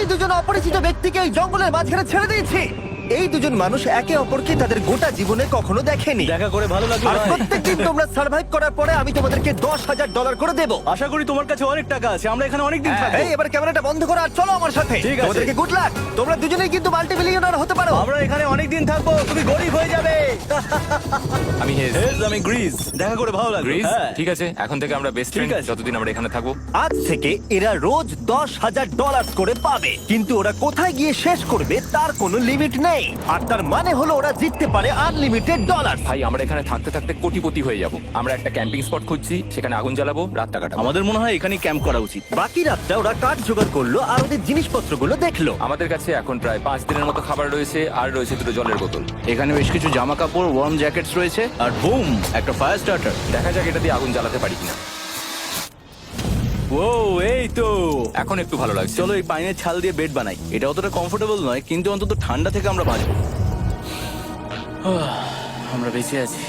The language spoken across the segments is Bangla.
এই দুজন অপরিচিত ব্যক্তিকে এই জঙ্গলের মাঝখানে ছেড়ে দিয়েছি। এই দুজন মানুষ একে অপরকে তাদের গোটা জীবনে কখনো দেখেনি। দেখা করে ভালো লাগলো আর ভাই। প্রত্যেকদিন তোমরা সার্ভাইভ করার পরে আমি তোমাদেরকে $10,000 করে দেবো। আশা করি তোমার কাছে অনেক টাকা আছে, আমরা এখানে অনেক দিন থাকবো। এই এবার ক্যামেরাটা বন্ধ করো আর চলো আমার সাথে। ঠিক আছে। তোমাদেরকে গুড লাক। তোমরা দুজনেই কিন্তু মাল্টি মিলিয়নার হতে পারো। আমরা এখানে অনেক দিন থাকবো, তুমি গরিব হয়ে যাবে। আমি হেজ। আমি গ্রিস। দেখা করে ভালো লাগলো। গ্রিস হ্যাঁ। ঠিক আছে, এখন থেকে আমরা বেস্ট ঠিক ফ্রেন্ড আছে। যতদিন আমরা এখানে থাকবো। আজ থেকে এরা রোজ $10,000 করে পাবে, কিন্তু ওরা কোথায় গিয়ে শেষ করবে তার কোনো লিমিট নেই। আর তার মানে হলো ওরা জিততে পারে আনলিমিটেড ডলার। ভাই আমরা এখানে থাকতে থাকতে কোটিপতি হয়ে যাব। আমরা একটা ক্যাম্পিং স্পট খুঁজছি, সেখানে আগুন জ্বালাবো, রাতটা কাটাবো। আমাদের মনে হয় এখানে ক্যাম্প করা উচিত। বাকি রাতটা ওরা কাঠ জোগাড় করলো আর ওদের জিনিসপত্রগুলো দেখলো। আমাদের কাছে এখন প্রায় 5 দিনের মতো খাবার রয়েছে, আর রয়েছে 2 জলের বোতল। এখানে বেশ কিছু জামা কাপড়, ওয়ার্ম জ্যাকেটস রয়েছে, আর বুম, একটা ফায়ার স্টার্টার। দেখা যাক এটা দিয়ে আগুন জ্বালাতে পারি কিনা। ও এই তো। এখন একটু ভালো লাগছে। চলো এই পাইনের ছাল দিয়ে বেড বানাই। এটা অতটা কমফোর্টেবল নয়, কিন্তু অন্তত ঠান্ডা থেকে আমরা বাঁচবো। আমরা বেঁচে আছি।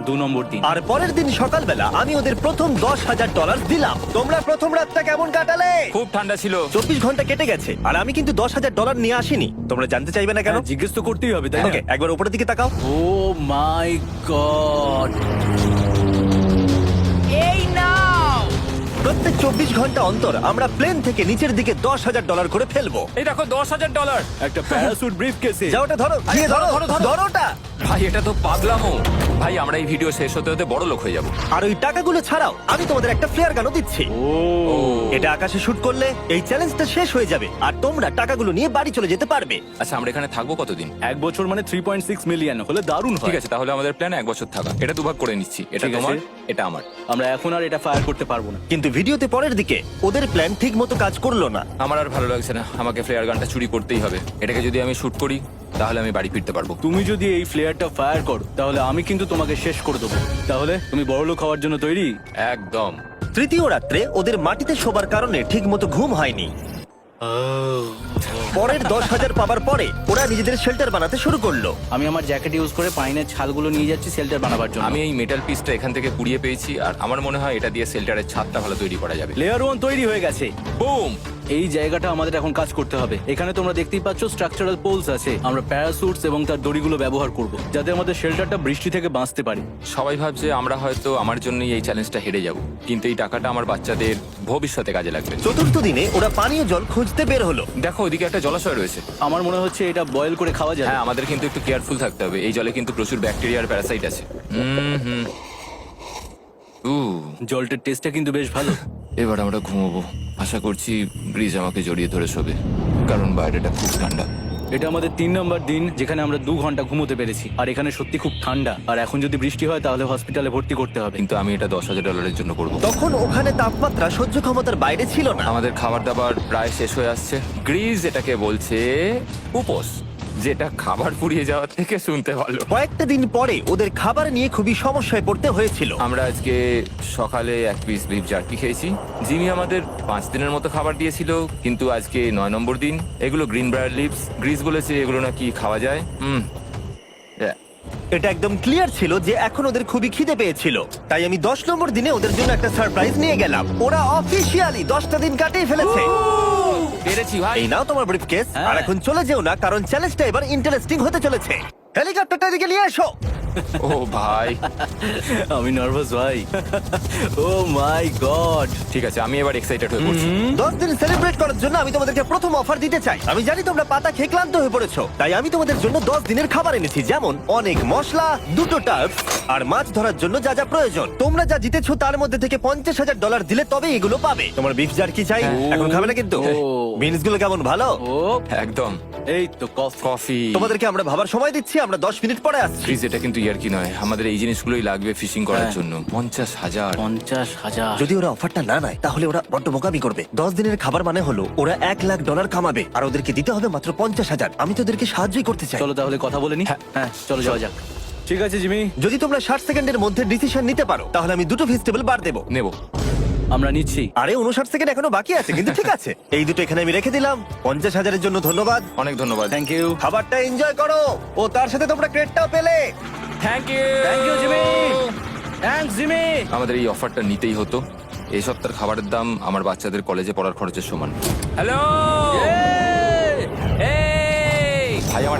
2 নম্বর দিন। আর পরের দিন সকালবেলা আমি ওদের প্রথম $10,000 দিলাম। তোমরা প্রথম রাতটা কেমন কাটালে? খুব ঠান্ডা ছিল। 24 ঘন্টা কেটে গেছে আর আমি কিন্তু $10,000 নিয়ে আসিনি। তোমরা জানতে চাইবে না কেন? হ্যাঁ, জিজ্ঞেস তো করতেই হবে, তাই না? ওকে, একবার উপরের দিকে তাকাও। ও মাই গড। প্রত্যেক 24 ঘন্টা অন্তর আমরা প্লেন থেকে নিচের দিকে $10,000 করে ফেলবো। এই দেখো $10,000। একটা প্যারাসুট ব্রিফকেসে। যা ওটা ধরো, গিয়ে ধরো, ধরো ওটা। ভাই এটা তো পাগলামো। ভাই আমরা এই ভিডিও শেষ হতে হতে বড় লোক হয়ে যাব। আর ওই টাকাগুলো ছাড়াও আমি তোমাদের একটা ফ্লেয়ার গানও দিচ্ছি। ও এটা আকাশে শুট করলে এই চ্যালেঞ্জটা শেষ হয়ে যাবে আর তোমরা টাকাগুলো নিয়ে বাড়ি চলে যেতে পারবে। আচ্ছা আমরা এখানে থাকবো কতদিন? 1 বছর মানে 3.6 মিলিয়ন হলে দারুণ হয়। ঠিক আছে, তাহলে আমাদের প্ল্যান 1 বছর থাকা। এটা দুভাগ করে নিচ্ছি, এটা ঠিক আছে। তোমার, এটা আমার। আমরা এখন আর এটা ফায়ার করতে পারবো না। কিন্তু ভিডিওতে পরের দিকে ওদের প্ল্যান ঠিক মতো কাজ করলো না। আমার আর ভালো লাগছে না, আমাকে ফ্লেয়ার গানটা চুরি করতেই হবে। এটাকে যদি আমি শুট করি তাহলে আমি বাড়ি ফিরতে পারবো। তুমি যদি এই ফ্লেয়ারটা ফায়ার করো তাহলে আমি কিন্তু তোমাকে শেষ করে দেবো। তাহলে তুমি বড়লোক হওয়ার জন্য তৈরি? একদম। তৃতীয় রাত্রে ওদের মাটিতে শোবার কারণে ঠিক মতো ঘুম হয়নি। পরের 10,000 পাবার পরে ওরা নিজেদের শেল্টার বানাতে শুরু করলো। আমি আমার জ্যাকেট ইউজ করে পাইনের ছালগুলো নিয়ে যাচ্ছি শেল্টার বানাবার জন্য। আমি এই মেটাল পিসটা এখান থেকে কুড়িয়ে পেয়েছি, আর আমার মনে হয় এটা দিয়ে শেল্টারের ছাদটা ভালো তৈরি করা যাবে। লেয়ার 1 তৈরি হয়ে গেছে। বুম। এই জায়গাটা আমাদের এখন কাজ করতে হবে। এখানে তোমরা দেখতেই পাচ্ছ স্ট্রাকচারাল পোলস আছে। আমরা প্যারাসুটস এবং তার দড়িগুলো ব্যবহার করব যাতে আমাদের শেল্টারটা বৃষ্টি থেকে বাঁচতে পারে। সবাই ভাবছে আমরা হয়তো আমার জন্যই এই চ্যালেঞ্জটা হেরে যাব, কিন্তু এই টাকাটা আমার বাচ্চাদের ভবিষ্যতে কাজে লাগবে। চতুর্থ দিনে ওরা পানীয় জল খুঁজতে বের হলো। দেখো ওদিকে একটা জলাশয় রয়েছে। আমার মনে হচ্ছে এটা বয়েল করে খাওয়া যায়। হ্যাঁ, আমাদের কিন্তু একটু কেয়ারফুল থাকতে হবে। এই জলে কিন্তু প্রচুর ব্যাকটেরিয়া আর প্যারাসাইট আছে। জলটার টেস্টটা কিন্তু বেশ ভালো। এবার আমরা ঘুমোবো। আশা করছি ব্রিজ আমাকে জড়িয়ে ধরে শোবে, কারণ বাইরেটা খুব ঠান্ডা। এটা আমাদের 3 নম্বর দিন যেখানে আমরা 2 ঘন্টা ঘুমোতে পেরেছি। আর এখানে সত্যি খুব ঠান্ডা। আর এখন যদি বৃষ্টি হয় তাহলে হসপিটালে ভর্তি করতে হবে। কিন্তু আমি এটা $10,000 জন্য করবো। তখন ওখানে তাপমাত্রা সহ্য ক্ষমতার বাইরে ছিল না। আমাদের খাবার দাবার প্রায় শেষ হয়ে আসছে। গ্রিজ এটাকে বলছে উপোস, যেটা খাবার পুড়িয়ে যাওয়ার থেকে শুনতে ভালো। কয়েকটা দিন পরে ওদের খাবার নিয়ে খুবই সমস্যায় পড়তে হয়েছিল। আমরা আজকে সকালে 1 পিস বিফ জার্কি খেয়েছি। জিমি আমাদের 5 দিনের মতো খাবার দিয়েছিল, কিন্তু আজকে 9 নম্বর দিন। এগুলো গ্রিন ব্রায়ার লিভস। গ্রিজ বলেছে এগুলো নাকি খাওয়া যায়। এটা একদম ক্লিয়ার ছিল যে এখন ওদের খুবই খিদে পেয়েছিল। তাই আমি 10 নম্বর দিনে ওদের জন্য একটা সারপ্রাইজ নিয়ে গেলাম। ওরা অফিসিয়ালি 10টা দিন কাটিয়ে ফেলেছে। পেরেছি ভাই। এই নাও তোমার ব্রিফকেস। হ্যাঁ। আর এখন চলে যেও না, কারণ চ্যালেঞ্জটা এবার ইন্টারেস্টিং হতে চলেছে। হেলিকপ্টারটা এদিকে নিয়ে এসো। ও ভাই, আমি নার্ভাস ভাই। ও মাই গড। ঠিক আছে, আমি এবার এক্সাইটেড হয়ে পড়ছি। 10 দিন সেলিব্রেট করার জন্য আমি তোমাদেরকে প্রথম অফার দিতে চাই। আমি জানি তোমরা পাতা খেয়ে ক্লান্ত হয়ে পড়েছো, তাই আমি তোমাদের জন্য 10 দিনের খাবার এনেছি, যেমন অনেক মশলা, 2টো টার্ফ আর মাছ ধরার জন্য যা যা প্রয়োজন। তোমরা যা জিতেছো তার মধ্যে থেকে $50,000 দিলে তবে এগুলো পাবে। তোমার বিফ জার্কি চাই? এখন খাবে না কিন্তু? ও। বিনস গুলো কেমন ভালো? ও একদম। এই তো কফি। কফি। তোমাদেরকে আমরা ভাবার সময় দিচ্ছি, আমরা 10 মিনিট পরে আসছি। প্লিজ, এটা কিন্তু ইয়ার কি নয়। আমাদের এই জিনিসগুলোই লাগবে ফিশিং করার হ্যাঁ। জন্য। 50,000। 50,000। যদি ওরা অফারটা না নেয় তাহলে ওরা বড্ড বোকামি করবে। 10 দিনের খাবার মানে হলো ওরা $1,00,000 কামাবে আর ওদেরকে দিতে হবে মাত্র 50,000। আমি তো ওদেরকে সাহায্যই করতে চাই। চলো তাহলে কথা বলে নি। হ্যাঁ চলো যাওয়া যাক। ঠিক আছে জিমি, যদি তোমরা 60 সেকেন্ডের মধ্যে ডিসিশন নিতে পারো তাহলে আমি 2টো ভেজিটেবল বার দেবো। নেব। আমরা নিচ্ছি। আরে 59 সেকেন্ড এখনো বাকি আছে, কিন্তু ঠিক আছে। এই দুটো এখানে আমি রেখে দিলাম। 50,000-এর জন্য ধন্যবাদ। অনেক ধন্যবাদ। Thank you. খাবারটা এনজয় করো। ও তার সাথে তোমরা ক্রেডটাও পেলে। Thank you. Thank you Jimmy. Thanks Jimmy. আমাদের এই অফারটা নিতেই হতো। এই সপ্তাহের খাবারের দাম আমার বাচ্চাদের কলেজে পড়ার খরচের সমান। হ্যালো।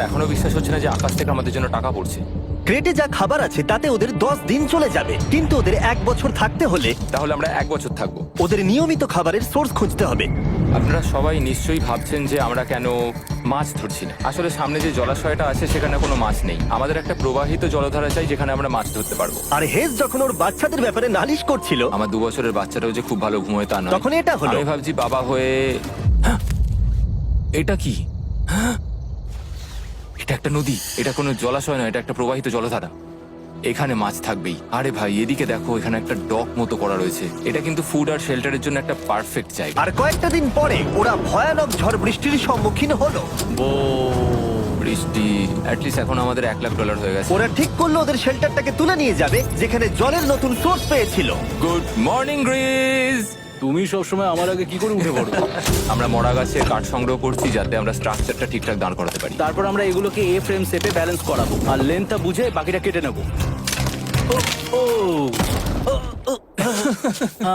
এখনো বিশ্বাস হচ্ছে না যে আকাশ থেকে আমাদের জন্য টাকা পড়ছে। ক্রেটে যা খাবার আছে তাতে ওদের 10 দিন চলে যাবে, কিন্তু ওদের 1 বছর থাকতে হলে তাহলে আমরা 1 বছর থাকবো। ওদের নিয়মিত খাবারের সোর্স খুঁজতে হবে। আপনারা সবাই নিশ্চয়ই ভাবছেন যে আমরা কেন মাছ ধরছি না। আসলে সামনে যে জলাশয়টা আছে সেখানে কোনো মাছ নেই। আমাদের একটা প্রবাহিত জলধারা চাই যেখানে আমরা মাছ ধরতে পারবো। আর হেজ যখন ওর বাচ্চাদের ব্যাপারে নালিশ করছিল, আমার 2 বছরের বাচ্চাটাও যে খুব ভালো ঘুমোয় তা নয়। তখন এটা হলো। আমি ভাবছি বাবা হয়ে হ্যাঁ! এটা কি? হ্যাঁ! এটা একটা নদী, এটা কোনো জলাশয় নয়, এটা একটা প্রবাহিত জলধারা। এখানে মাছ থাকবেই। আরে ভাই এদিকে দেখো, এখানে একটা ডক মতো করা রয়েছে। এটা কিন্তু ফুড আর শেল্টারের জন্য একটা পারফেক্ট জায়গা। আর কয়েকটা দিন পরে ওরা ভয়ানক ঝড় বৃষ্টির সম্মুখীন হলো। বৃষ্টি অ্যাটলিস্ট এখন আমাদের $1,00,000 হয়ে গেছে। ওরা ঠিক করলো ওদের শেল্টারটাকে তুলে নিয়ে যাবে, যেখানে জলের নতুন সোর্স পেয়েছিল। Good morning Greece. তুমি সবসময় আমার আগে কি করে উঠে পড়ো? আমরা মরা গাছের কাঠ সংগ্রহ করছি যাতে আমরা স্ট্রাকচারটা ঠিকঠাক দাঁড় করাতে পারি। তারপর আমরা এগুলোকে এ ফ্রেম শেপে ব্যালেন্স করাবো আর লেন্থটা বুঝে বাকিটা কেটে নেবো।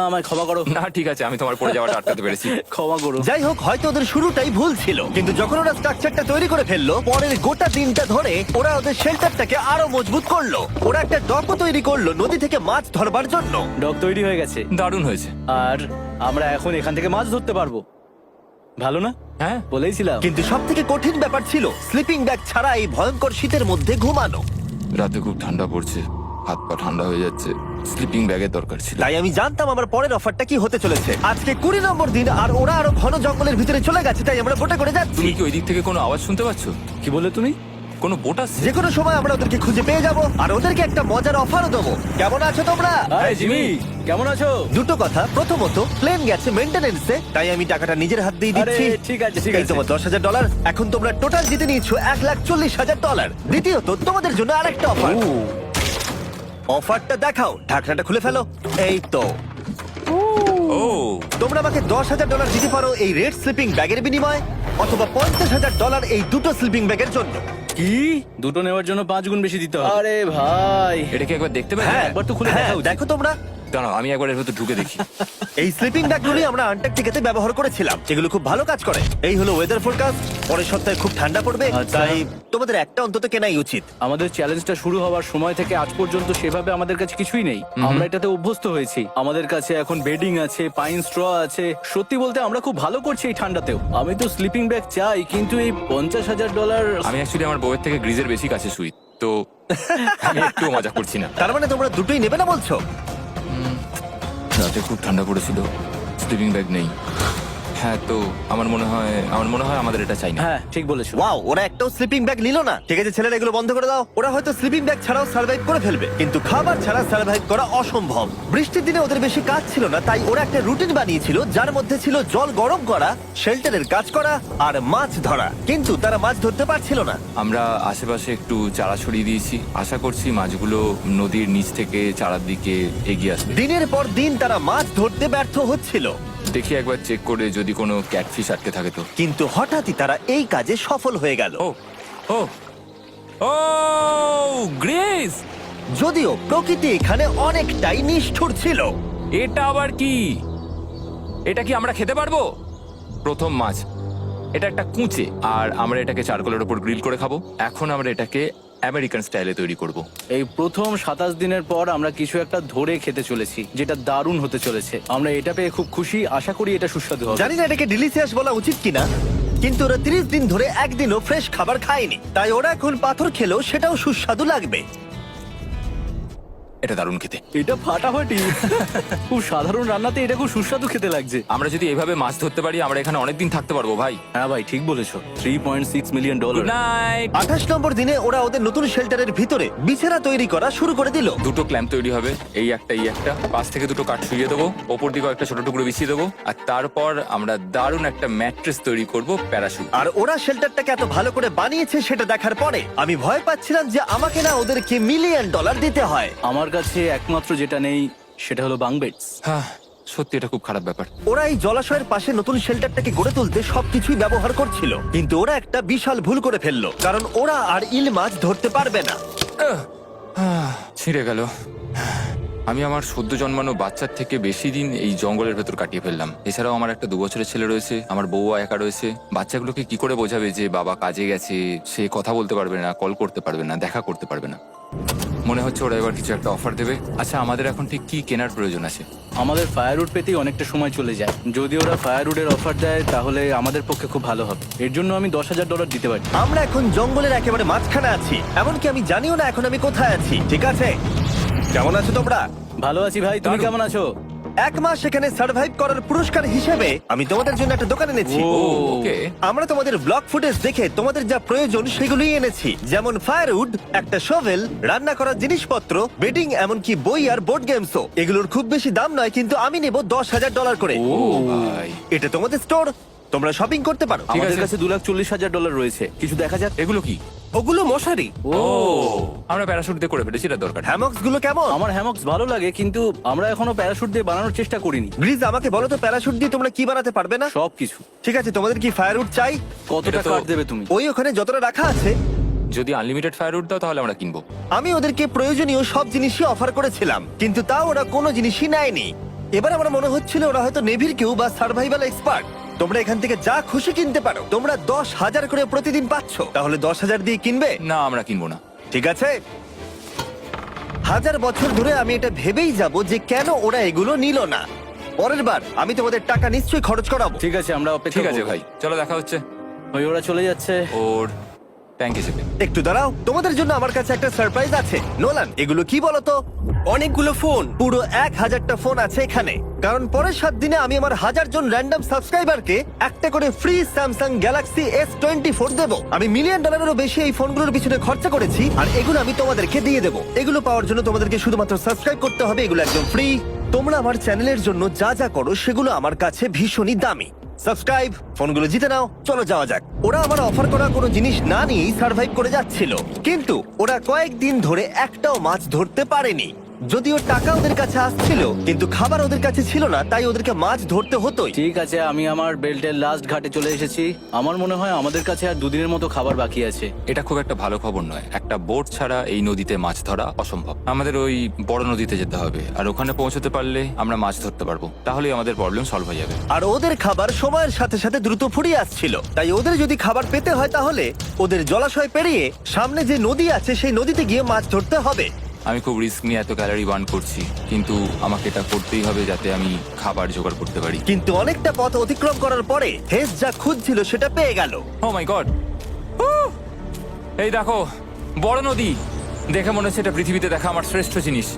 আমায় ক্ষমা করো। না ঠিক আছে, আমি তোমার পড়ে যাওয়াটা আটকাতে পেরেছি। ক্ষমা করো। যাই হোক, হয়তো ওদের শুরুটাই ভুল ছিল, কিন্তু যখন ওরা স্ট্রাকচারটা তৈরি করে ফেললো, পরের গোটা দিনটা ধরে ওরা ওদের শেল্টারটাকে আরো মজবুত করলো। ওরা একটা ডকও তৈরি করলো নদী থেকে মাছ ধরবার জন্য। ডক তৈরি হয়ে গেছে দারুণ হয়েছে। আর আমরা এখন এখান থেকে মাছ ধরতে পারবো। ভালো না? হ্যাঁ বলেইছিলাম। কিন্তু সব থেকে কঠিন ব্যাপার ছিল স্লিপিং ব্যাগ ছাড়া এই ভয়ঙ্কর শীতের মধ্যে ঘুমানো। রাতে খুব ঠান্ডা পড়ছে, হাত পা ঠান্ডা হয়ে যাচ্ছে। স্লিপিং ব্যাগের দরকার ছিল। তাই আমি জানতাম আমার পরের অফারটা কি হতে চলেছে। আজকে 20 নম্বর দিন, আর ওরা আরো ঘন জঙ্গলের ভিতরে চলে গেছে, তাই আমরা বোটে করে যাচ্ছি। তুমি কি ওই দিক থেকে কোনো আওয়াজ শুনতে পাচ্ছ? কি বলে তুমি? কোনো বোট আসছে? যে কোনো সময় আমরা ওদেরকে খুঁজে পেয়ে যাব, আর ওদেরকে একটা মজার অফারও দেবো। কেমন আছো তোমরা? হাই জিমি, কেমন আছো? দুটো কথা, প্রথমত প্লেন গেছে মেইনটেনেন্সে, তাই আমি টাকাটা নিজের হাত দিয়ে আরে দিচ্ছি। ঠিক আছে ঠিক এই আছে। তোমার $10,000। এখন তোমরা টোটাল জিতে নিয়েছো $1,40,000। দ্বিতীয়ত তোমাদের জন্য আরেকটা অফার। অফারটা দেখাও, ঢাকনাটা খুলে ফেলো। এই তো, ও তোমরা আমাকে $10,000 দিতে পারো এই রেড স্লিপিং ব্যাগের বিনিময়ে, অথবা $50,000 এই দুটো স্লিপিং ব্যাগের জন্য। কি? দুটো নেওয়ার জন্য 5 গুণ বেশি দিতে হবে? আরে ভাই, এটা কি একবার দেখতে পারি? হ্যাঁ, একবার তো খুলে হ্যাঁ, দেখা উচিত। দেখো তোমরা। দাঁড়াও আমি একবার এর ভেতর ঢুকে দেখি। এই স্লিপিং ব্যাগগুলি আমরা আন্টার্কটিকাতে ব্যবহার করেছিলাম। এগুলো খুব ভালো কাজ করে। এই হলো ওয়েদার ফোরকাস্ট, পরের সপ্তাহে খুব ঠান্ডা পড়বে, আচ্ছা। তাই তোমাদের একটা অন্তত কেনাই উচিত। আমাদের চ্যালেঞ্জটা শুরু হওয়ার সময় থেকে আজ পর্যন্ত সেভাবে আমাদের কাছে কিছুই নেই। আমরা এটাতে অভ্যস্ত হয়েছি। আমাদের কাছে এখন বেডিং আছে, পাইন স্ট্র আছে। সত্যি বলতে আমরা খুব ভালো করছি এই ঠান্ডাতেও। আমি তো স্লিপিং ব্যাগ চাই, কিন্তু এই $50,000। আমি অ্যাকচুয়ালি আমার বউয়ের থেকে গ্রিজের বেশি কাছে শুই, তো আমি একটু মজা করছি না। তার মানে তোমরা দুটোই নেবে না বলছো? রাতে খুব ঠান্ডা পড়েছিল, স্লিপিং ব্যাগ নেই। হ্যাঁ, তো আমার মনে হয় আমাদের এটা চাই না। হ্যাঁ ঠিক বলেছো। ওয়াও, ওরা একটাও স্লিপিং ব্যাগ নিল না। ঠিক আছে ছেলেরা, এগুলো বন্ধ করে দাও। ওরা হয়তো স্লিপিং ব্যাগ ছাড়াও সার্ভাইভ করে ফেলবে, কিন্তু খাবার ছাড়া সার্ভাইভ করা অসম্ভব। বৃষ্টির দিনে ওদের বেশি কাজ ছিল না, তাই ওরা একটা রুটিন বানিয়েছিল যার মধ্যে ছিল জল গরম করা, শেল্টারের কাজ করা আর মাছ ধরা। কিন্তু তারা মাছ ধরতে পারছিল না। আমরা আশেপাশে একটু চারা ছড়িয়ে দিয়েছি, আশা করছি মাছগুলো নদীর নিচ থেকে চারার দিকে এগিয়ে আসবে। দিনের পর দিন তারা মাছ ধরতে ব্যর্থ হচ্ছিল, দেখি একবার চেক করে যদি কোনো ক্যাটফিশ আটকে থাকে তো। কিন্তু হঠাৎই তারা এই কাজে সফল হয়ে গেল। ও ও ও গ্রেস, যদিও প্রকৃতি এখানে অনেকটাই নিষ্ঠুর ছিল। এটা আবার কি? এটা কি আমরা খেতে পারবো? প্রথম মাছ। এটা একটা কুঁচে, আর আমরা এটাকে চারকোলের উপর গ্রিল করে খাবো। এখন আমরা এটাকে আমেরিকান স্টাইলে তৈরি করব। এই প্রথম 27 দিনের পর আমরা কিছু একটা ধরে খেতে চলেছি, যেটা দারুণ হতে চলেছে। আমরা এটা পেয়ে খুব খুশি, আশা করি এটা সুস্বাদু হবে। জানি না এটাকে ডিলিশিয়াস বলা উচিত কিনা, কিন্তু ওরা 30 দিন ধরে একদিনও ফ্রেশ খাবার খায়নি, তাই ওরা এখন পাথর খেলেও সেটাও সুস্বাদু লাগবে। এটা দারুণ খেতে। এটা ফাটাফাটি। খুব সাধারণ রান্নাতে এটা খুব সুস্বাদু খেতে লাগছে। আমরা যদি এভাবে মাছ ধরতে পারি, আমরা এখানে অনেকদিন থাকতে পারবো ভাই। হ্যাঁ ভাই ঠিক বলেছো। $3.6 মিলিয়ন। Good night. 28 নম্বর দিনে ওরা ওদের নতুন শেল্টারের ভিতরে বিছানা তৈরি করা শুরু করে দিল। দুটো ক্ল্যাম্প তৈরি হবে, এই একটা, পাশ থেকে দুটো কাঠ শুইয়ে দেবো, ওপর দিকে একটা ছোট টুকরো বিছিয়ে দেবো, আর তারপর আমরা দারুণ একটা ম্যাট্রেস তৈরি করব, প্যারাশুট। আর ওরা শেল্টারটাকে এত ভালো করে বানিয়েছে সেটা দেখার পরে আমি ভয় পাচ্ছিলাম যে আমাকে না ওদেরকে $1 মিলিয়ন দিতে হয়। আমার কাছে একমাত্র যেটা নেই সেটা হলো বাঙ্ক বেডস। হ্যাঁ, সত্যি এটা খুব খারাপ ব্যাপার। ওরা এই জলাশয়ের পাশে নতুন শেল্টারটাকে গড়ে তুলতে সবকিছুই ব্যবহার করছিল, কিন্তু ওরা একটা বিশাল ভুল করে ফেললো, কারণ ওরা আর ইল মাছ ধরতে পারবে না। ছিঁড়ে গেল। আমি আমার সদ্য জন্মানো বাচ্চার থেকে বেশি দিন এই জঙ্গলের ভেতর কাটিয়ে ফেললাম। এছাড়াও আমার একটা 2 বছরের ছেলে রয়েছে, আমার বউ একা রয়েছে। বাচ্চাগুলোকে কি করে বোঝাবে যে বাবা কাজে গেছে, সে কথা বলতে পারবে না, কল করতে পারবে না, দেখা করতে পারবে না। মনে হচ্ছে ওরা এবার কিছু একটা অফার দেবে। আচ্ছা, আমাদের এখন ঠিক কি কেনার প্রয়োজন আছে? আমাদের ফায়ারউড পেতেই অনেকটা সময় চলে যায়। যদি ওরা ফায়ারউডের অফার দেয় তাহলে আমাদের পক্ষে খুব ভালো হবে। এর জন্য আমি $10,000 দিতে পারি। আমরা এখন জঙ্গলের একেবারে মাঝখানে আছি, এমনকি আমি জানিও না এখন আমি কোথায় আছি। ঠিক আছে, কেমন আছো তোমরা? ভালো আছি ভাই, তুমি কেমন আছো? 1 মাস এখানে সার্ভাইভ করার পুরস্কার হিসেবে আমি তোমাদের জন্য একটা দোকান এনেছি। ও, ওকে। আমরা তোমাদের ব্লগ ফুটেজ দেখে তোমাদের যা প্রয়োজন সেগুলোই এনেছি, যেমন ফায়ারউড, একটা শোভেল, রান্না করার জিনিসপত্র, বেডিং, এমনকি বই আর বোর্ড গেমসও। এগুলোর খুব বেশি দাম নয়, কিন্তু আমি নেব $10,000 করে। ও ভাই, এটা তোমাদের স্টোর, তোমরা শপিং করতে পারো। ঠিক আমাদের আছে। কাছে $2,40,000 রয়েছে। কিছু দেখা যাক। এগুলো কি? ওগুলো মশারি। ও, আমরা প্যারাশুট দিয়ে করে ফেলেছি, এটা দরকার। হ্যামক্স গুলো কেমন? আমার হ্যামক্স ভালো লাগে, কিন্তু আমরা এখনো প্যারাশুট দিয়ে বানানোর চেষ্টা করিনি। গ্রিজ, আমাকে বলো তো, প্যারাশুট দিয়ে তোমরা কি বানাতে পারবে না? সবকিছু। ঠিক আছে, তোমাদের কি ফায়ারউড চাই? কতটা এটা তো- কাঠ দেবে তুমি? ওই ওখানে যতটা রাখা আছে। যদি আনলিমিটেড ফায়ারউড দাও তাহলে আমরা কিনবো। আমি ওদেরকে প্রয়োজনীয় সব জিনিসই অফার করেছিলাম, কিন্তু তাও ওরা কোনো জিনিসই নেয়নি। এবার আমার মনে হচ্ছিল ওরা হয়তো নেভির কেউ বা সার্ভাইভাল এক্সপার্ট। তোমরা এখান থেকে যা খুশি কিনতে পারো। তোমরা 10,000 করে প্রতিদিন পাচ্ছ, তাহলে 10,000 দিয়ে কিনবে? না, আমরা কিনবো না। ঠিক আছে। 1000 বছর ধরে আমি এটা ভেবেই যাব যে কেন ওরা এগুলো নিল না। পরের বার আমি তোমাদের টাকা নিশ্চয়ই খরচ করাবো। ঠিক আছে, আমরা অপেক্ষা ঠিক আছে করবো। ভাই, চলো দেখা হচ্ছে। ওই ওরা চলে যাচ্ছে। ওর ট্যাঙ্ক হিসেবে। একটু দাঁড়াও, তোমাদের জন্য আমার কাছে একটা সারপ্রাইজ আছে। নোলান, এগুলো কি বলতো? অনেকগুলো ফোন, পুরো 1000টা ফোন আছে এখানে। কারণ পরের 7 দিনে আমি আমার 1000 জন র্যান্ডম সাবস্ক্রাইবারকে একটা করে ফ্রি স্যামসাং গ্যালাক্সি S24 দেবো। আমি $1 মিলিয়নেরও বেশি এই ফোনগুলোর পিছনে খরচা করেছি, আর এগুলো আমি তোমাদেরকে দিয়ে দেবো। এগুলো পাওয়ার জন্য তোমাদেরকে শুধুমাত্র সাবস্ক্রাইব করতে হবে, এগুলো একদম ফ্রি। তোমরা আমার চ্যানেলের জন্য যা যা করো সেগুলো আমার কাছে ভীষণই দামি। সাবস্ক্রাইব, ফোনগুলো জিতে নাও। চলো যাওয়া যাক। ওরা আমার অফার করা কোনো জিনিস না নিয়েই সার্ভাইভ করে যাচ্ছিল, কিন্তু ওরা কয়েকদিন ধরে একটাও মাছ ধরতে পারেনি। যদিও টাকা ওদের কাছে আসছিল, কিন্তু খাবার ওদের কাছে ছিল না, তাই ওদেরকে মাছ ধরতে হতোই। ঠিক আছে, আমি আমার বেল্টের লাস্ট ঘাটে চলে এসেছি। আমার মনে হয় আমাদের কাছে আর 2 দিনের মতো খাবার বাকি আছে। এটা খুব একটা ভালো খবর নয়। একটা বোট ছাড়া এই নদীতে মাছ ধরা অসম্ভব। আমাদের ওই বড় নদীতে যেতে হবে, আর ওখানে পৌঁছতে পারলে আমরা মাছ ধরতে পারবো। তাহলেই আমাদের প্রবলেম সলভ হয়ে যাবে। আর ওদের খাবার সময়ের সাথে সাথে দ্রুত ফুরিয়ে আসছিল, তাই ওদের যদি খাবার পেতে হয় তাহলে ওদের জলাশয় পেরিয়ে সামনে যে নদী আছে সেই নদীতে গিয়ে মাছ ধরতে হবে। আমি খুব রিস্ক নিয়ে এত ক্যালোরি বার্ন করছি, কিন্তু আমাকে এটা করতেই হবে যাতে আমি খাবার জোগাড় করতে পারি। কিন্তু অনেকটা পথ অতিক্রম করার পরে হেস যা খুঁজছিল সেটা পেয়ে গেল। ও মাই গড, এই দেখো বড় নদী। দেখে মনে হচ্ছে এটা পৃথিবীতে দেখা আমার শ্রেষ্ঠ জিনিস।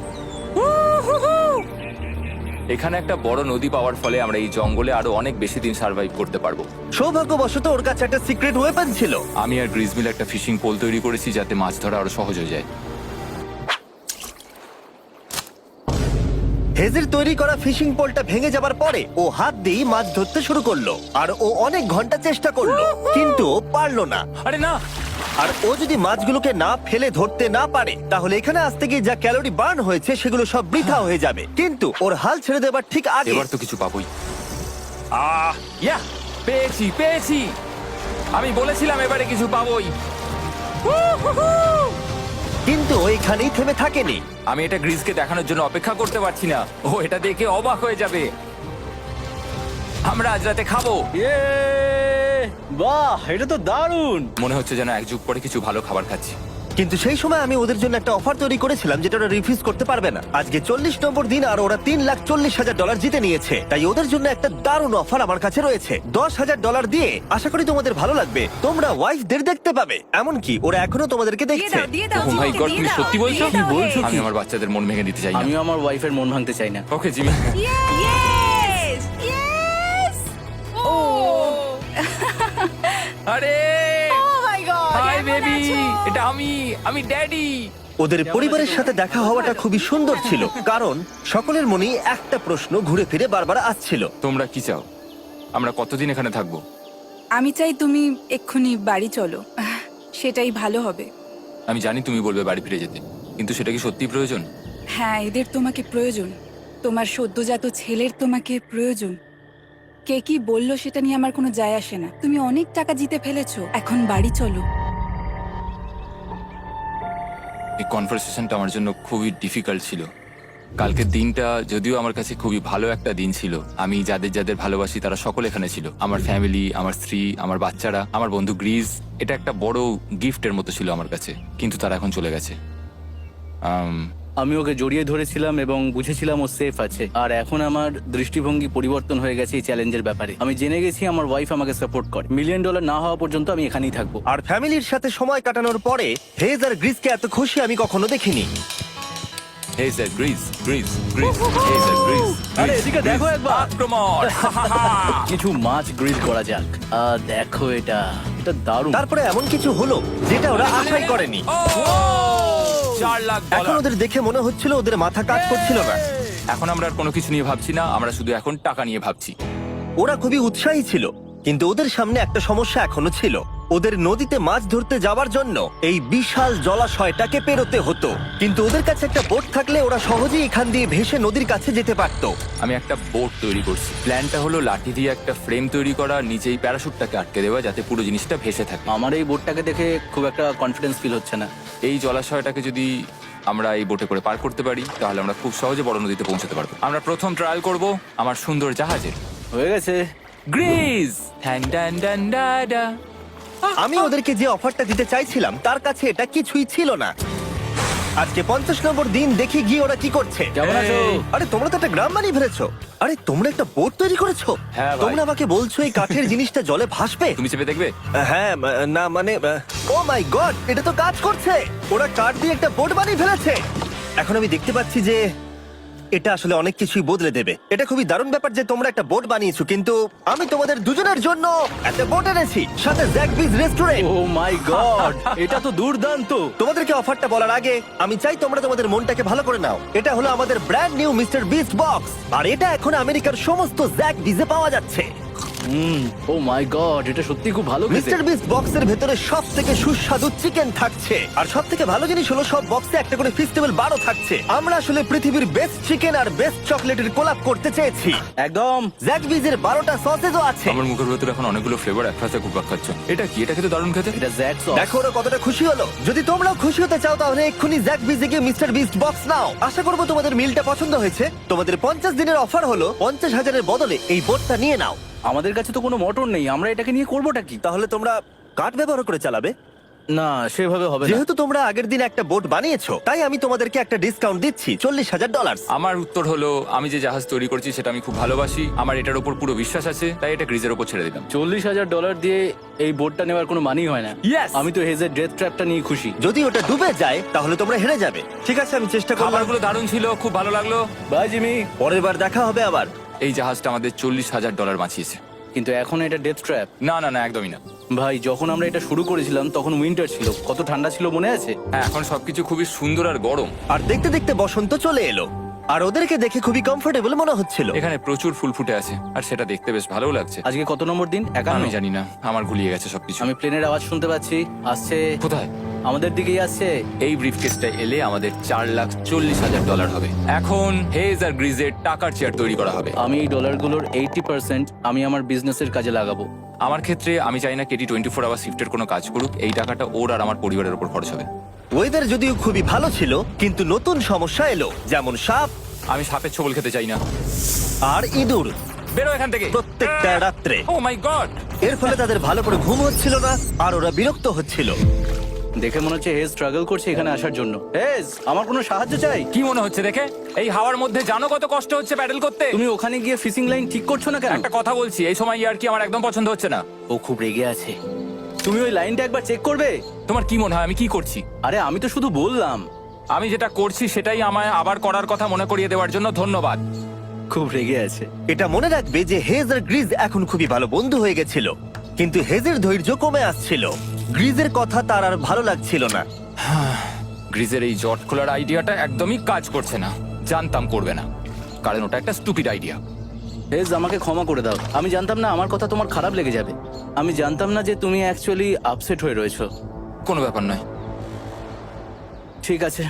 এখানে একটা বড় নদী পাওয়ার ফলে আমরা এই জঙ্গলে আরো অনেক বেশি দিন সার্ভাইভ করতে পারবো। সৌভাগ্যবশত ওর কাছে একটা সিক্রেট ওয়েপন ছিল। আমি আর গ্রিজমিল একটা ফিশিং পোল তৈরি করেছি যাতে মাছ ধরা আরো সহজ হয়ে যায়। হেজের তৈরি করা ফিশিং পোলটা ভেঙে যাবার পরে ও হাত দিয়ে মাছ ধরতে শুরু করলো, আর ও অনেক ঘন্টা চেষ্টা করলো, কিন্তু ও পারলো না। আরে না, আর ও যদি মাছগুলোকে না ফেলে ধরতে না পারে তাহলে এখানে আসতে গিয়ে যা ক্যালোরি বার্ন হয়েছে সেগুলো সব বৃথা হয়ে যাবে। কিন্তু ওর হাল ছেড়ে দেবার ঠিক আগে এবার তো কিছু পাবোই। ইয়া, পেয়েছি পেয়েছি। আমি বলেছিলাম এবারে কিছু পাবোই। কিন্তু ও এখানেই থেমে থাকেনি। আমি এটা গ্রিজকে দেখানোর জন্য অপেক্ষা করতে পারছি না। ও এটা দেখে অবাক হয়ে যাবে। আমরা আজ রাতে খাবো। ইয়ে, বাহ, এটা তো দারুণ। মনে হচ্ছে যেন এক যুগ পরে কিছু ভালো খাবার খাচ্ছি। কিন্তু সেই সময় আমি ওদের জন্য একটা অফার তৈরি করেছিলাম যেটা ওরা রিফিউজ করতে পারবে না। আজকে 40 নম্বর দিন আর ওরা $3,40,000 জিতে নিয়েছে, তাই ওদের জন্য একটা দারুণ অফার আমার কাছে রয়েছে। $10,000 দিয়ে আশা করি তোমাদের ভালো লাগবে। তোমরা ওয়াইফদের দেখতে পাবে, এমনকি ওরা এখনো তোমাদেরকে দেখছে। ও মাই গড, তুমি সত্যি বলছো? কি বলছো? আমি আমার বাচ্চাদের মন ভেঙে দিতে চাই না। আমিও আমার ওয়াইফের মন ভাঙতে চাই না। Okay Jimmy. Yes! Yes! Oh! আরে Oh my God! হাই কেমন বেবি, আছো? এটা আমি ড্যাডি। ওদের পরিবারের সাথে দেখা হওয়াটা খুবই সুন্দর ছিল, কারণ সকলের মনেই একটা প্রশ্ন ঘুরে ফিরে বারবার আসছিল। তোমরা কি চাও? আমরা কতদিন এখানে থাকবো? আমি চাই তুমি এক্ষুনি বাড়ি চলো, সেটাই ভালো হবে। আমি জানি তুমি বলবে বাড়ি ফিরে যেতে, কিন্তু সেটা কি সত্যি প্রয়োজন? হ্যাঁ, এদের তোমাকে প্রয়োজন। তোমার সদ্যজাত ছেলের তোমাকে প্রয়োজন। কে কি বললো সেটা নিয়ে আমার কোনো যায় আসে না। তুমি অনেক টাকা জিতে ফেলেছো, এখন বাড়ি চলো। এই কনভারসেশনটা আমার জন্য খুবই ডিফিকাল্ট ছিল। কালকের দিনটা যদিও আমার কাছে খুবই ভালো একটা দিন ছিল। আমি যাদের যাদের ভালোবাসি তারা সকলে এখানে ছিল, আমার ফ্যামিলি, আমার স্ত্রী, আমার বাচ্চারা, আমার বন্ধু গ্রিস। এটা একটা বড় গিফটের মতো ছিল আমার কাছে, কিন্তু তারা এখন চলে গেছে। আমি ওকে জড়িয়ে ধরেছিলাম এবং বুঝেছিলাম ও সেফ আছে। আর এখন আমার দৃষ্টিভঙ্গি পরিবর্তন হয়ে গেছে এই চ্যালেঞ্জের ব্যাপারে। আমি জেনে গেছি আমার ওয়াইফ আমাকে সাপোর্ট করে। $1 মিলিয়ন না হওয়া পর্যন্ত আমি এখানেই থাকবো। আর ফ্যামিলির সাথে সময় কাটানোর পরে হেজ আর গ্রিসকে এত খুশি আমি কখনো দেখিনি। হেই স্যার, গ্রিস গ্রিস গ্রিস, হেই স্যার, গ্রিস। আরে এদিকে দেখো একবার। আক্রমণ! কিছু মাছ গ্রিল করা যাক। দেখো এটা দারুণ। তারপরে এমন কিছু হলো যেটা ওরা আশাই করেনি। 4 লাখ এখন ডলার। ওদের দেখে মনে হচ্ছিল ওদের মাথা কাজ করছিল না। এখন আমরা আর কোনো কিছু নিয়ে ভাবছি না, আমরা শুধু এখন টাকা নিয়ে ভাবছি। ওরা খুবই উৎসাহী ছিল, কিন্তু ওদের সামনে একটা সমস্যা এখনো ছিল। ওদের নদীতে মাছ ধরতে যাওয়ার জন্য এই বিশাল জলাশয়টাকে পেরোতে হতো, কিন্তু ওদের কাছে একটা বোট থাকলে ওরা সহজেই এখান দিয়ে ভেসে নদীর কাছে যেতে পারতো। আমি একটা বোট তৈরি করছি। প্ল্যানটা হলো লাঠি দিয়ে একটা ফ্রেম তৈরি করা, নিচেই প্যারাশুটটাকে আটকে দেওয়া, যাতে পুরো জিনিসটা ভেসে থাকে। আমার এই বোটটাকে দেখে খুব একটা কনফিডেন্স ফিল হচ্ছে না। এই জলাশয়টাকে যদি আমরা এই বোটে করে পার করতে পারি তাহলে আমরা খুব সহজে বড় নদীতে পৌঁছতে পারবো। আমরা প্রথম ট্রায়াল করব আমার সুন্দর জাহাজের। হয়ে গেছে। গ্রিস! ঠ্যান ড্যান ড্যান ডা ডা। আমি ওদেরকে যে অফারটা দিতে চাইছিলাম তার কাছে এটা কিছুই ছিল না। আজকে 50 নম্বর দিন, দেখি গিয়ে ওরা কি করছে। কেমন আছো? আরে তোমরা তো একটা গ্রাম বানিয়ে ফেলেছো। আরে তোমরা একটা বোট তৈরি করেছো? হ্যাঁ ভাই। তোমরা আমাকে বলছো এই কাঠের জিনিসটা জলে ভাসবে? তুমি চেপে দেখবে? হ্যাঁ, না মানে, ও মাই গড, এটা তো কাজ করছে। ওরা কাঠ দিয়ে একটা বোট বানিয়ে ফেলেছে। এখন আমি দেখতে পাচ্ছি যে এটা আসলে অনেক কিছুই বদলে দেবে। এটা খুবই দারুণ ব্যাপার যে তোমরা একটা বোট বানিয়েছো, কিন্তু আমি তোমাদের দুজনের জন্য একটা বোট এনেছি, সাথে জ্যাকবিজ রেস্টুরেন্ট। ও মাই গড, এটা তো দুর্দান্ত। তোমাদেরকে অফারটা বলার আগে আমি চাই তোমরা তোমাদের মনটাকে ভালো করে নাও। এটা হলো আমাদের brand new Mister Beast box, আর এটা এখন আমেরিকার সমস্ত জ্যাক ডিজে পাওয়া যাচ্ছে। ও মাই গড, এটা সত্যি খুব ভালো খেতে। মিস্টার বিস্ট বক্সের ভেতরে সব থেকে সুস্বাদু চিকেন থাকছে, আর সব থেকে ভালো জিনিস হলো সব বক্সে একটা করে ফেস্টিভ্যাল বারও থাকছে। আমরা আসলে পৃথিবীর বেস্ট চিকেন আর বেস্ট চকলেটের কোলাপ করতে চেয়েছি। একদম। জ্যাক বিজের 12টা সসেজও আছে। আমার মুখের ভেতরে এখন অনেকগুলো ফ্লেভার একসাথে ঘুরপাক খাচ্ছে। এটা কি? এটা খেতে দারুণ খেতে। এটা জ্যাক সস। দেখো ওরা কতটা খুশি হলো। যদি তোমরাও খুশি হতে চাও তাহলে এক্ষুনি জ্যাক বিজে গিয়ে মিস্টার বিস্ট বক্স নাও। আশা করবো তোমাদের মিলটা পছন্দ হয়েছে। তোমাদের 50 দিনের অফার হলো 50,000-এর বদলে এই বোটটা নিয়ে নাও। আমাদের কাছে তো কোনো মোটর নেই, আমরা এটাকে নিয়ে করবোটা কি? তাহলে তোমরা কাঠ ব্যবহার করে চালাবে? না, সেভাবে হবে না। যেহেতু তোমরা আগের দিন একটা বোট বানিয়েছো, তাই আমি তোমাদেরকে একটা ডিসকাউন্ট দিচ্ছি, $40,000। আমার উত্তর হলো, আমি যে জাহাজ তৈরি করছি সেটা আমি খুব ভালোবাসি, আমার এটার উপর পুরো বিশ্বাস আছে, তাই এটা গ্রিজের উপর ছেড়ে দিলাম। $40,000 দিয়ে এই বোটটা নেওয়ার কোনো মানেই হয় না। Yes! আমি তো হেজের ডেথ ট্র্যাপটা নিয়ে খুশি। যদি ওটা ডুবে যায় তাহলে তোমরা হেরে যাবে। ঠিক আছে, আমি চেষ্টা করলাম। খাবারগুলো দারুণ ছিল, খুব ভালো লাগলো। Bye Jimmy. পরের বার দেখা হবে আবার। এই জাহাজটা আমাদের $40,000 বাঁচিয়েছে। কিন্তু এখন এটা ডেথ ট্র্যাপ। না না না, একদমই না। ভাই, যখন আমরা এটা শুরু করেছিলাম তখন উইন্টার ছিল, কত ঠান্ডা ছিল মনে আছে? হ্যাঁ, এখন সবকিছু খুবই সুন্দর আর গরম। আর দেখতে দেখতে বসন্ত চলে এলো, আর ওদেরকে দেখে খুবই কমফোর্টেবল মনে হচ্ছিল। এখানে প্রচুর ফুল ফুটে আছে, আর সেটা দেখতে বেশ ভালোও লাগছে। আজকে কত নম্বর দিন? আমি 51। জানি না, আমার গুলিয়ে গেছে সবকিছু। আমি প্লেনের আওয়াজ শুনতে পাচ্ছি, আসছে। কোথায়? আমাদের দিকেই আসছে। এই ব্রিফকেসটা এলে আমাদের $4,40,000 হবে। এখন হেজ আর গ্রিজের টাকার চেয়ার তৈরি করা হবে। আমি এই ডলারগুলোর 80% আমি আমার বিজনেসের কাজে লাগাবো। আমার ক্ষেত্রে আমি চাই না কেটি 24 আওয়ার শিফটের কোনো কাজ করুক। এই টাকাটা ওর আর আমার পরিবারের উপর খরচ হবে। ওয়েদার যদিও খুবই ভালো ছিল, কিন্তু নতুন সমস্যা এলো, যেমন সাপ আমি সাপের ছোবল খেতে চাই না। আর ইঁদুর বেরো এখান থেকে প্রত্যেকটা রাত্রে। ও মাই গড! এর ফলে তাদের ভালো করে ঘুম হচ্ছিল না, আর ওরা বিরক্ত হচ্ছিল। দেখে মনে হচ্ছে হেজ স্ট্রাগল করছে এখানে আসার জন্য। হেজ, আমার কোনো সাহায্য চাই? কি মনে হচ্ছে দেখে? এই হাওয়ার মধ্যে জানো কত কষ্ট হচ্ছে প্যাডেল করতে? তুমি ওখানে গিয়ে ফিশিং লাইন ঠিক করছো না কেন? একটা কথা বলছি, এই সময় ইয়ার কি আমার একদম পছন্দ হচ্ছে না। ও খুব রেগে আছে। তুমি ওই লাইনটা একবার চেক করবে? তোমার কি মনে হয় আমি কি করছি? আরে আমি তো শুধু বললাম। আমি যেটা করছি সেটাই আমায় আবার করার কথা মনে করিয়ে দেওয়ার জন্য ধন্যবাদ। খুব রেগে আছে। এটা মনে রাখবে যে হেজ আর গ্রিজ এখন খুবই ভালো বন্ধু হয়ে গেছিল, কিন্তু হেজের ধৈর্য কমে আসছিল। গ্রিজের কথা তার আর ভালো লাগছিল না। গ্রিজের এই জট খোলার আইডিয়াটা একদমই কাজ করছে না। জানতাম করবে না, কারণ ওটা একটা স্টুপিড আইডিয়া। হেজ, আমাকে ক্ষমা করে দাও। আমি জানতাম না আমার কথা তোমার খারাপ লেগে যাবে। আমি জানতাম না যে তুমি অ্যাকচুয়ালি আপসেট হয়ে রয়েছো। কোনো ব্যাপার নয়। ঠিক আছে।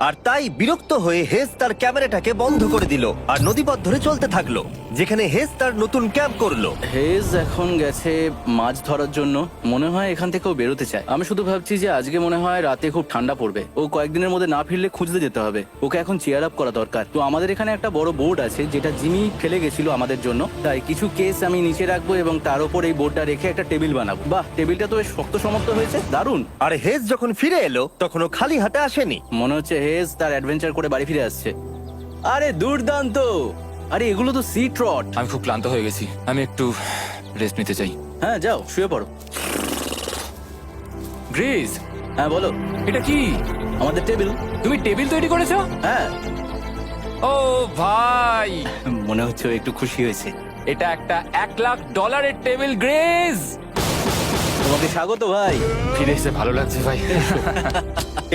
আর তাই বিরক্ত হয়ে হেজ তার ক্যামেরাটাকে বন্ধ করে দিল আর নদীপথ ধরে চলতে থাকলো। যেখানে হেজ তার নতুন ক্যাম্প করলো। হেজ এখন গেছে মাছ ধরার জন্য, মনে হয় এখান থেকেও বেরোতে চায়। আমি শুধু ভাবছি যে আজকে মনে হয় রাতে খুব ঠান্ডা পড়বে, ও কয়েকদিনের মধ্যে না ফিরলে খুঁজতে যেতে হবে। ওকে এখন চেয়ার আপ করা দরকার। তো আমাদের এখানে একটা বড় বোর্ড আছে যেটা জিমি ফেলে গেছিল আমাদের জন্য, তাই কিছু কেস আমি নিচে রাখবো এবং তার উপর এই বোর্ডটা রেখে একটা টেবিল বানাবো। বাহ, টেবিলটা তো বেশ শক্ত সমর্থ হয়েছে, দারুণ। আর হেজ যখন ফিরে এলো তখন ও খালি হাতে আসেনি। মনে হচ্ছে হেজ তার অ্যাডভেঞ্চার করে বাড়ি ফিরে আসছে। আরে দুর্দান্ত! আরে এগুলো তো সি ট্রট। আমি খুব ক্লান্ত হয়ে গেছি, আমি একটু রেস্ট নিতে চাই। হ্যাঁ যাও শুয়ে পড়ো। গ্রেস, হ্যাঁ বলো। এটা কি? আমাদের টেবিল। তুমি টেবিল তৈরি করেছো? হ্যাঁ, ও ভাই, মনে হচ্ছে ও একটু খুশি হয়েছে। এটা একটা $1,00,000 টেবিল। গ্রেস, তোমাকে স্বাগত ভাই। ফিরে এসে ভালো লাগছে ভাই।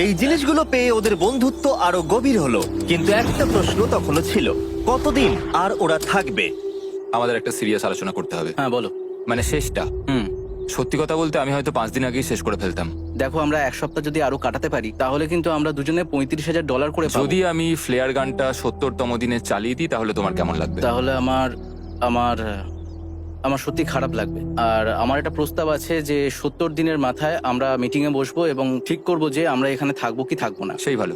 এই জিনিসগুলো পেয়ে ওদের বন্ধুত্ব আরো গভীর হলো, কিন্তু একটা প্রশ্ন তখনও ছিল, কতদিন আর ওরা থাকবে? আমাদের একটা সিরিয়াস আলোচনা করতে হবে, হ্যাঁ বলো। মানে শেষটা। হুম, সত্যি কথা বলতে আমি হয়তো 5 দিন আগেই শেষ করে ফেলতাম। দেখো আমরা এক সপ্তাহ যদি আরো কাটাতে পারি তাহলে কিন্তু আমরা দুজনে $35,000 করে পাবো। যদি আমি ফ্লেয়ার গানটা 70তম দিনে চালিয়ে দিই তাহলে তোমার কেমন লাগবে? তাহলে আমার আমার আমার সত্যি খারাপ লাগবে। আর আমার একটা প্রস্তাব আছে যে 70 দিনের মাথায় আমরা মিটিং এ বসবো এবং ঠিক করব যে আমরা এখানে থাকবো কি থাকবো না। সেই ভালো।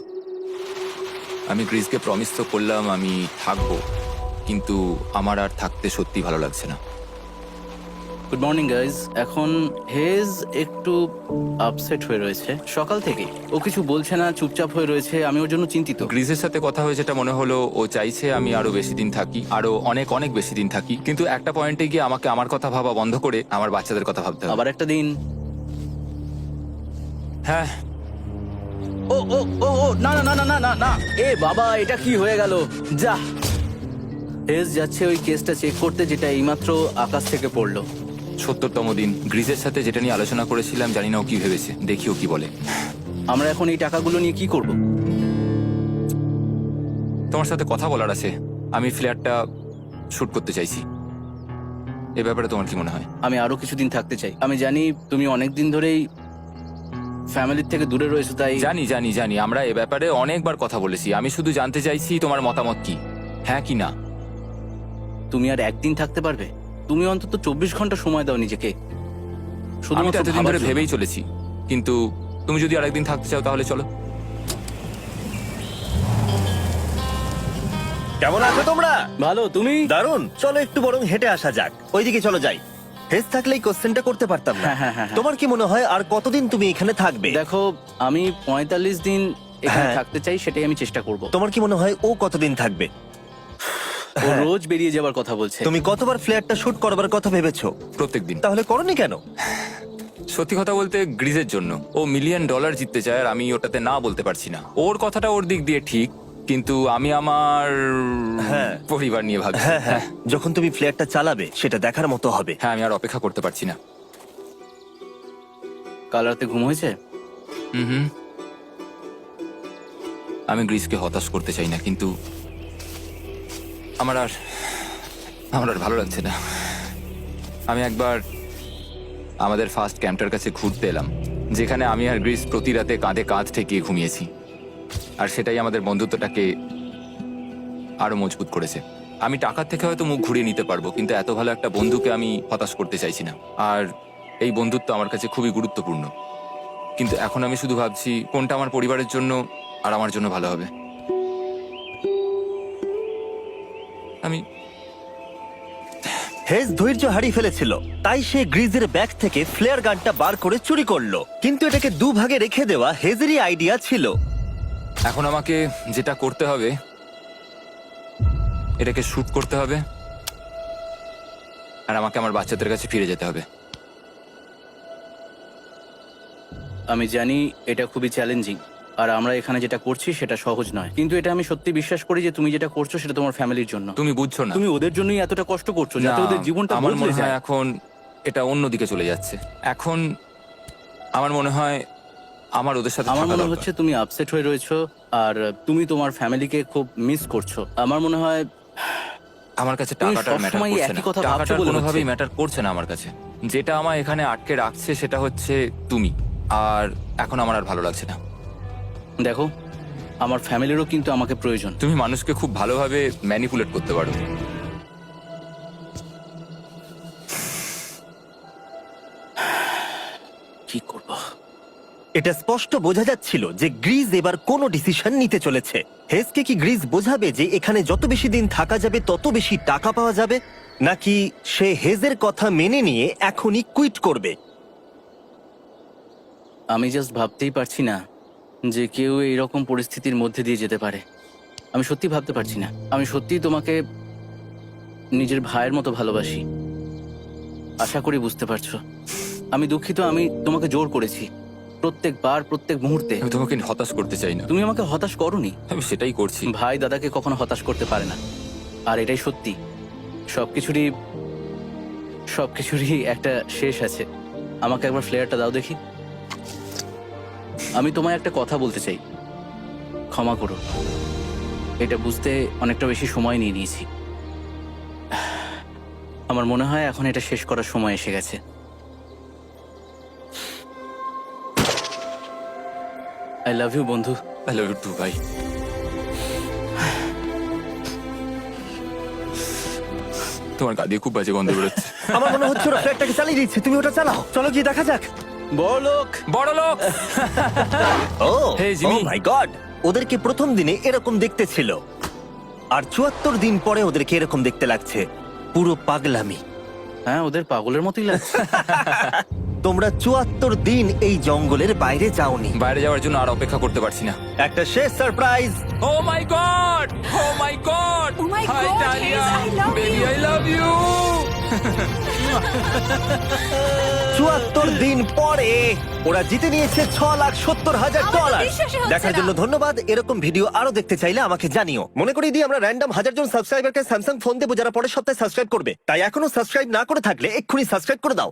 আমি গ্রিসকে প্রমিস তো করলাম আমি থাকবো, কিন্তু আমার আর থাকতে সত্যি ভালো লাগছে না। Good morning guys. এখন হেজ একটু আপসেট হয়ে রয়েছে সকাল থেকে, ও কিছু বলছে না, চুপচাপ হয়ে রয়েছে। আমি ওর জন্য চিন্তিত। গ্রিসের সাথে কথা হয়েছে, এটা মনে হলো ও চাইছে আমি আরো বেশি দিন থাকি, আরো অনেক অনেক বেশি দিন থাকি, কিন্তু একটা পয়েন্টে গিয়ে আমাকে আমার কথা ভাবা বন্ধ করে আমার বাচ্চাদের কথা ভাবতে হবে। আবার একটা দিন। হ্যাঁ, ও ও ও ও না না না না না না না, এ বাবা, এটা কি হয়ে গেল? যা, হেজ যাচ্ছে ওই কেসটা চেক করতে যেটা এইমাত্র আকাশ থেকে পড়লো। 70তম দিন। গ্রিসের সাথে যেটা নিয়ে আলোচনা করেছিলাম, জানি না ও কি ভেবেছে, দেখি ও কি বলে। আমরা এখন এই টাকাগুলো নিয়ে কি করব? তোমার সাথে কথা বলার আছে। আমি ফ্ল্যাটটা শুট করতে চাইছি, এ ব্যাপারে তোমার কি মনে হয়? আমি আরো কিছুদিন থাকতে চাই। আমি জানি তুমি অনেক দিন ধরেই ফ্যামিলির থেকে দূরে রয়েছো, তাই জানি জানি জানি, আমরা এ ব্যাপারে অনেকবার কথা বলেছি। আমি শুধু জানতে চাইছি তোমার মতামত কি, হ্যাঁ কি না। তুমি আর একদিন থাকতে পারবে? তুমি অন্তত 24 ঘন্টা সময় দাও নিজেকে। আমি তো শুধুমাত্র এতদিন ভাবার ধরে জন্য। ভেবেই চলেছি, কিন্তু তুমি যদি আরেকদিন থাকতে চাও তাহলে চলো। কেমন আছো তোমরা? ভালো, তুমি? দারুণ। চলো একটু বরং হেঁটে আসা যাক, ওইদিকে চলো যাই। হেজ থাকলে এই কোশ্চেনটা করতে পারতাম না। হ্যাঁ। তোমার কি মনে হয় আর কতদিন তুমি এখানে থাকবে? দেখো, আমি 45 দিন এখানে হ্যাঁ। থাকতে চাই, সেটাই আমি চেষ্টা করব। তোমার কি মনে হয় ও কতদিন থাকবে? ও রোজ বেরিয়ে যাবার কথা বলছে। তুমি কতবার ফ্ল্যাটটা শুট করবার কথা ভেবেছো? প্রত্যেকদিন। তাহলে করনি কেন? সত্যি কথা বলতে গ্রিজের জন্য। ও $1 মিলিয়ন জিততে চায় আর আমি ওটাতে না বলতে পারছি না। ওর কথাটা ওর দিক দিয়ে ঠিক, কিন্তু আমি আমার হ্যাঁ। পরিবার নিয়ে ভাবছি। হ্যাঁ, যখন তুমি ফ্ল্যাটটা চালাবে সেটা দেখার মতো হবে। হ্যাঁ, আমি আর অপেক্ষা করতে পারছি না। কাল রাতে ঘুম হয়েছে? হুম, আমি গ্রিসকে হতাশ করতে চাই না, কিন্তু আমার আর ভালো লাগছে না। আমি একবার আমাদের ফার্স্ট ক্যাম্পটার কাছে ঘুরতে এলাম, যেখানে আমি আর গ্রিস প্রতি রাতে কাঁধে কাঁধ ঠেকিয়ে ঘুমিয়েছি, আর সেটাই আমাদের বন্ধুত্বটাকে আরো মজবুত করেছে। আমি টাকার থেকে হয়তো মুখ ঘুরিয়ে নিতে পারবো, কিন্তু এত ভালো একটা বন্ধুকে আমি হতাশ করতে চাইছি না। আর এই বন্ধুত্ব আমার কাছে খুবই গুরুত্বপূর্ণ, কিন্তু এখন আমি শুধু ভাবছি কোনটা আমার পরিবারের জন্য আর আমার জন্য ভালো হবে। আমি হেজ ধৈর্য হারিয়ে ফেলেছিল, তাই সে গ্রিজের ব্যাগ থেকে ফ্লেয়ার গানটা বার করে চুরি করলো। কিন্তু এটাকে দুভাগে রেখে দেওয়া হেজেরই আইডিয়া ছিল। এখন আমাকে যেটা করতে হবে, এটাকে শুট করতে হবে, আর আমাকে আমার বাচ্চাদের কাছে ফিরে যেতে হবে। আমি জানি এটা খুবই চ্যালেঞ্জিং, আর আমরা এখানে যেটা করছি সেটা সহজ নয়, কিন্তু এটা আমি সত্যি বিশ্বাস করি যে তুমি যেটা করছো সেটা তোমার ফ্যামিলির জন্য। তুমি বুঝছো না, তুমি ওদের জন্যই এতটা কষ্ট করছো যাতে না, ওদের জীবনটা আমার বদলে মনে হয় যায়। এখন এটা অন্যদিকে চলে যাচ্ছে। এখন আমার মনে হয় আমার ওদের সাথে আমার থাকা মনে দরকার। হচ্ছে তুমি আপসেট হয়ে রয়েছো আর তুমি তোমার ফ্যামিলিকে খুব মিস করছো। আমার মনে হয় আমার কাছে তুমি টাকাটার ম্যাটার সবসময় করছে একই না, কথা ভাবছো টাকাটার বলে কোনোভাবেই হচ্ছে। ম্যাটার করছে না আমার কাছে। যেটা আমার এখানে আটকে রাখছে সেটা হচ্ছে তুমি, আর এখন আমার আর ভালো লাগছে না। দেখো, আমার ফ্যামিলিরও কিন্তু আমাকে প্রয়োজন। তুমি মানুষকে খুব ভালোভাবে ম্যানিপুলেট করতে পারো, কি করব? এটা স্পষ্ট বোঝা যাচ্ছিল যে গ্রিজ এবার কোনো ডিসিশন নিতে চলেছে। হেজকে কি গ্রিজ বোঝাবে যে এখানে যত বেশি দিন থাকা যাবে তত বেশি টাকা পাওয়া যাবে, নাকি সে হেজের কথা মেনে নিয়ে এখনই কুইট করবে? আমি জাস্ট ভাবতেই পারছি না যে কেউ এইরকম পরিস্থিতির মধ্যে দিয়ে যেতে পারে। আমি সত্যি ভাবতে পারছি না। আমি সত্যিই তোমাকে নিজের ভাইয়ের মতো ভালোবাসি। আশা করি বুঝতে পারছো। আমি দুঃখিত, আমি তোমাকে জোর করেছি প্রত্যেকবার, প্রত্যেক মুহূর্তে। আমি তোমাকে হতাশ করতে চাই না, তুমি আমাকে হতাশ করোনি। আমি সেটাই করছি। ভাই দাদাকে কখনো হতাশ করতে পারে না, আর এটাই সত্যি। সবকিছুরই একটা শেষ আছে। আমাকে একবার ফ্লেয়ারটা দাও দেখি। আমি তোমায় একটা কথা বলতে চাই, ক্ষমা করো। এটা বুঝতে অনেকটা বেশি সময় নিয়ে নিয়েছি। আমার মনে হয় এখন এটা শেষ করার সময় এসে গেছে। আই লাভ ইউ বন্ধু। আই লাভ ইউ টু ভাই। তোমার গা দিয়ে খুব বাজে গন্ধ বেরোচ্ছে। আমার মনে হচ্ছে ওরা ফ্ল্যাটটাকে চালিয়ে দিচ্ছে, তুমি ওটা চালাও। চলো গিয়ে দেখা যাক। বড়লোক। বড় লোক। ও Hey, Jimmy. মাই গড, ওদেরকে প্রথম দিনে এরকম দেখতে ছিল, আর ৭৪ দিন পরে ওদেরকে এরকম দেখতে লাগছে। পুরো পাগলামি। হ্যাঁ, ওদের পাগলের মতোই লাগছে। তোমরা ৭৪ দিন এই জঙ্গলের বাইরে যাওনি। বাইরে যাওয়ার জন্য আর অপেক্ষা করতে পারছি না। একটা শেষ surprise. Oh my God, oh my God, Oh my hi God, ডালিয়া, Hayes, I love baby you. I love you. ৭৪ দিন পরে ওরা জিতে নিয়েছে $৬,৭০,০০০। আমার তো বিশ্বাসই হচ্ছে দেখার না। জন্য ধন্যবাদ। এরকম ভিডিও আরো দেখতে চাইলে আমাকে জানিও। মনে করিয়ে দিই, আমরা র্যান্ডম 1000 জন সাবস্ক্রাইবারকে স্যামসাং ফোন দেবো যারা পরের সপ্তাহে সাবস্ক্রাইব করবে। তাই এখনো সাবস্ক্রাইব না করে থাকলে এক্ষুনি সাবস্ক্রাইব করে দাও।